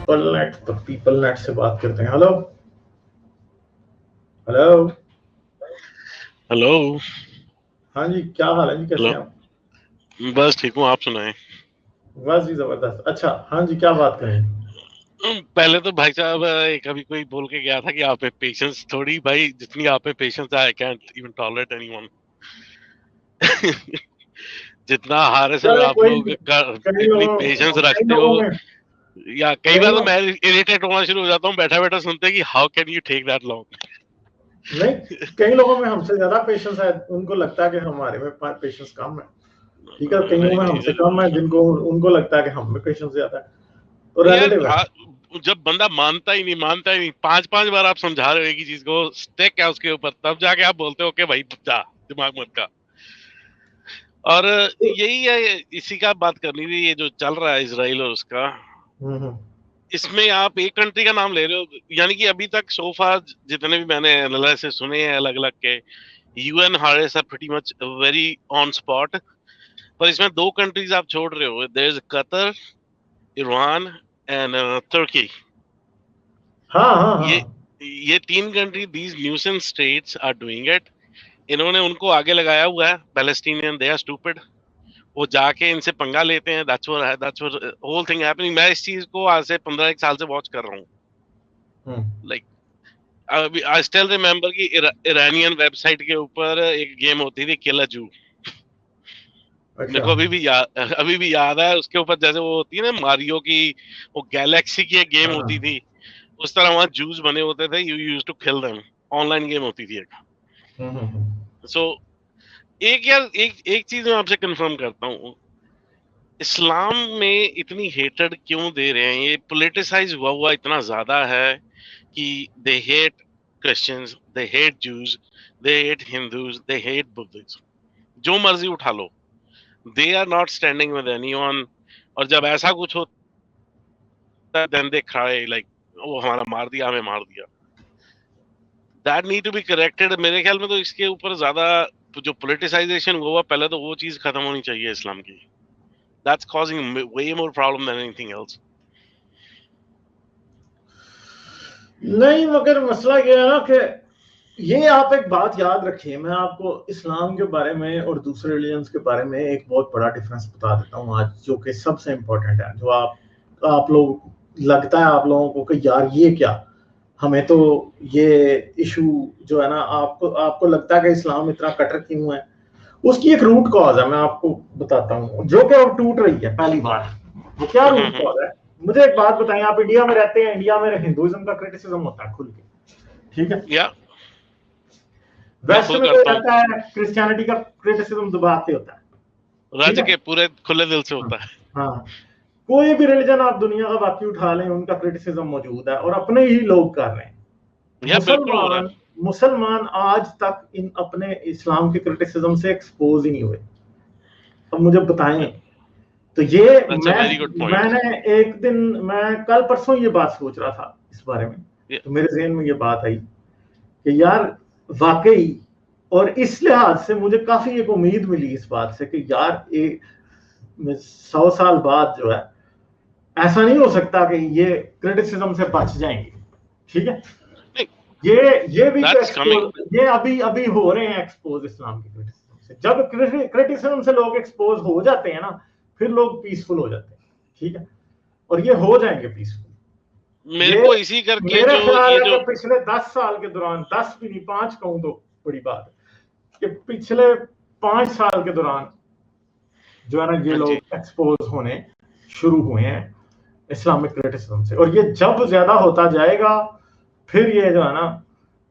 People net से बात करते हैं। Hello hello hello. हाँ जी, क्या हाल है जी, कैसे हैं आप? बस ठीक हूँ, आप सुनाएं। बस जी जबरदस्त। अच्छा हाँ जी, क्या बात करें? पहले तो भाई साहब एक अभी कोई बोल के गया था कि आप में पेशेंस थोड़ी, भाई जितनी आप में पेशेंस है I can't even tolerate anyone. जितना हारे से चले आप कोई लोग इतनी पेशेंस कई रखते हो, लोगों में या कई कई बार तो लोग मैं इरिटेट होना शुरू हो जाता हूँ बैठा बैठा सुनते कि how can you take that long. नहीं, कई लोगों में हमसे ज्यादा पेशेंस है, उनको लगता है कि हमारे में पेशेंस कम है। ठीक है, कईयों में हमसे कम है, जिनको उनको लगता है कि हम में पेशेंस ज्यादा है, तो रिलेटिव है। जब बंदा मानता ही नहीं, 5-5 बार आप समझा रहे हो एक ही चीज को, स्टेक है उसके ऊपर, तब जाके आप बोलते हो कि भाई जा दिमाग मत का। और यही है, इसी का बात करनी थी, ये जो चल रहा है इजराइल और उसका, इसमें आप एक कंट्री का नाम ले रहे हो, यानी कि अभी तक सोफा जितने भी मैंने एनालिसिस सुने हैं अलग अलग के, यूएन हारेस are pretty much very on spot, पर इसमें 2 कंट्रीज आप छोड़ रहे हो, there is Qatar, Iran and Turkey. हाँ हाँ ये हाँ ये 3 country, these nuisance states are doing it. इन्होंने उनको आगे लगाया हुआ है, पैलेस्टीनियन दे आर स्टूपिड, वो जाके इनसे पंगा लेते हैं। That's what whole thing happening. मैं इस चीज को आज से 15 साल से वॉच कर रहा हूँ। लाइक आई स्टिल रिमेम्बर कि ईरानियन वेबसाइट के ऊपर एक गेम होती थी किल अ जू। मेरे अच्छा को अभी भी याद है उसके ऊपर, जैसे वो होती है ना मारियो की, वो गैलेक्सी की एक गेम हाँ होती थी, उस तरह वहां जूस बने होते थे, you used to kill them. Online game होती थी एक। सो एक चीज मैं आपसे कंफर्म करता हूँ, इस्लाम में इतनी हेटेड क्यों दे रहे हैं? ये पोलिटिसाइज हुआ इतना ज्यादा है कि they hate Christians, they hate Jews, they hate Hindus, they hate Buddhism, जो मर्जी उठा लो, they are not standing with anyone. और जब ऐसा कुछ होता है देन दे क्राई लाइक वो हमारा मार दिया, हमें मार दिया। That need to be corrected. मेरे ख्याल में तो इसके ऊपर ज्यादा जो पोलिटिसाइजेशन हुआ पहले तो वो चीज खत्म होनी चाहिए इस्लाम की। That's causing way more problem than anything else. नहीं, मगर मसला ये है ना कि ये आप एक बात याद रखिए, मैं आपको इस्लाम के बारे में और दूसरे रिलीजन्स के बारे में एक बहुत बड़ा डिफरेंस बता देता हूँ आज, जो कि सबसे इम्पोर्टेंट है, जो आप लोग लगता है आप लोगों को कि यार ये क्या, हमें तो ये इशू जो है ना, आपको आपको लगता है कि इस्लाम इतना कटर क्यों है, उसकी एक रूट कॉज है, मैं आपको बताता हूँ, जो कि अब टूट रही है पहली बार। वो क्या रूट कॉज है? मुझे एक बात बताएं, आप इंडिया में रहते हैं, इंडिया में हिंदुइज्म का क्रिटिसिज्म होता है खुल के, ठीक है? या मैं वेस्ट खुद में कोई करता हूँ, रहता है, क्रिश्चियनिटी का क्रिटिसिज्म दबाते होता है, ठीक रज है? के पूरे खुले दिल से हाँ होता है। हाँ, कोई भी रिलीजन आप दुनिया का बाकी उठा लें, उनका क्रिटिसिज्म मौजूद है और अपने ही लोग कर रहे हैं। या बिल्कुल हो रहा मुसलमान मुसलमान आज तक इन अपने इस्लाम के क्रिटिसिज्म से एक्सपोज ही नहीं हुए। अब मुझे बताएं, है। तो ये that's a very good point. मैंने एक दिन, मैं कल परसों ये बात सोच रहा था इस बारे में, तो मेरे जहन में ये बात आई कि यार वाकई, और इस लिहाज से मुझे काफी एक उम्मीद मिली इस बात से कि यार 100 साल बाद जो है, ऐसा नहीं हो सकता कि ये क्रिटिसिज्म से बच जाएंगे, ठीक है? ये भी तो दैट्स कमिंग। एक्सपोज, ये अभी अभी हो रहे हैं एक्सपोज इस्लाम के क्रिटिसिज्म से। जब क्रिटिसिज्म से लोग एक्सपोज हो जाते हैं ना, फिर लोग पीसफुल हो जाते हैं, ठीक है? और ये हो जाएंगे पीसफुल। मेरे ये को इसी करके मेरा जो ख्याल ये है जो कि पिछले 10 साल के दौरान, 10 भी नहीं 5 कहूं तो बड़ी बात है, कि पिछले 5 साल के दौरान जो है ना, ये हाँ जी, लोग एक्सपोज होने शुरू हुए हैं इस्लामिक क्रिटिसिज्म से, और ये जब ज्यादा होता जाएगा, फिर ये जो है ना,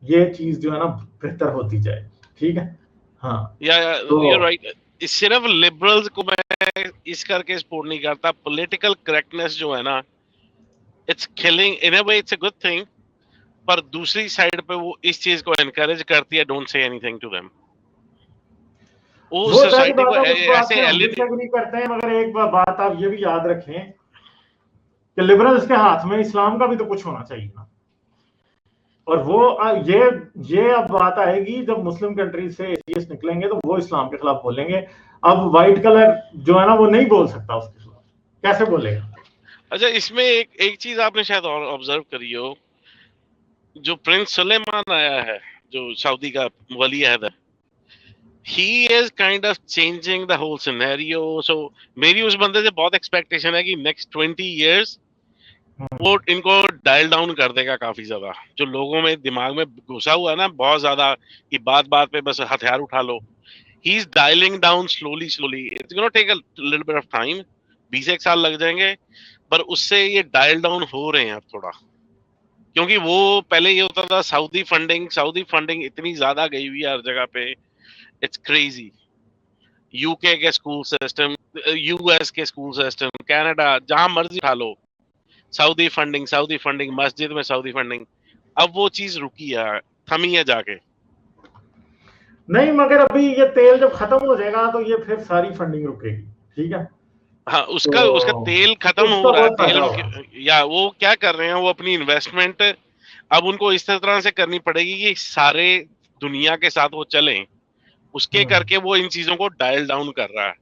ये चीज जो है ना बेहतर होती जाएगी, ठीक है? हाँ, या तो यू राइट। सिर्फ लिबरल्स को मैं इस करके सपोर्ट नहीं करता, पॉलिटिकल करेक्टनेस जो है ना, it's killing in a way, it's a good thing, पर दूसरी साइड पे वो इस चीज को एनकरेज करती है, don't say anything to them. वो वो सारी सोसाइटी बात को है, उस बात ऐसे से हम डिसएग्री करते हैं, मगर एक बात आप ये भी याद रखें कि लिबरल्स के हाथ में इस्लाम का भी तो कुछ होना चाहिए ना। और वो ये अब बात आएगी जब मुस्लिम कंट्रीज से एथियस्ट निकलेंगे, तो वो इस्लाम के खिलाफ बोलेंगे। अब व्हाइट कलर जो है ना, वो नहीं बोल सकता उसके खिलाफ, कैसे बोलेगा? अच्छा, इसमें एक चीज आपने शायद और ऑब्जर्व करी हो, जो प्रिंस सुलेमान आया है, जो सऊदी का वली अहद है, he is kind of changing the whole scenario. So मेरी उस बंदे से बहुत एक्सपेक्टेशन है कि नेक्स्ट 20 years वो इनको डायल डाउन कर देगा काफी ज्यादा। जो लोगों में दिमाग में घुसा हुआ है ना बहुत ज्यादा कि बात बात पे बस हथियार उठा लो, he is dialing down slowly slowly. It's gonna take a little bit of time, 20 एक साल लग जाएंगे, पर उससे ये डायल डाउन हो रहे हैं अब थोड़ा। क्योंकि वो पहले ये होता था सऊदी फंडिंग इतनी ज्यादा गई हुई है हर जगह पे, इट्स क्रेजी। यूके के स्कूल सिस्टम, यूएस के स्कूल सिस्टम, कनाडा, जहां मर्जी उठा लो, सऊदी फंडिंग, मस्जिद में सऊदी फंडिंग। अब वो चीज रुकी है, थमी है जाके। नहीं, मगर अभी ये तेल जब खत्म हो जाएगा तो ये फिर सारी फंडिंग रुकेगी, ठीक है। हाँ, उसका तो उसका तेल खत्म उसका हो रहा है, बहुत फायदा तेल होगा। या वो क्या कर रहे हैं, वो अपनी इन्वेस्टमेंट अब उनको इस तरह से करनी पड़ेगी कि सारे दुनिया के साथ वो चलें, उसके करके वो इन चीजों को डायल डाउन कर रहा है।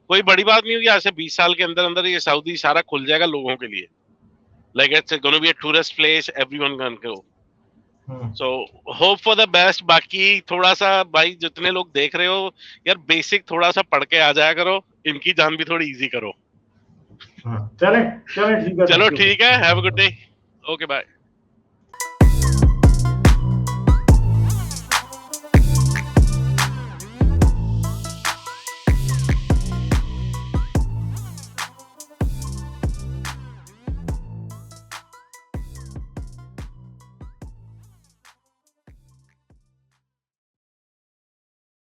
कोई बड़ी बात नहीं होगी, आज से 20 साल के अंदर अंदर ये सऊदी सारा खुल जाएगा लोगों के लिए। Like it's gonna be a tourist place, everyone can go. So hope for the best. बाकी थोड़ा सा भाई जितने लोग देख रहे हो यार, बेसिक थोड़ा सा पढ़ के आ जाया करो, इनकी जान भी थोड़ी इजी करो। चले चले, ठीक है, चलो थैंक यू। ठीक है, have a good day, okay bye.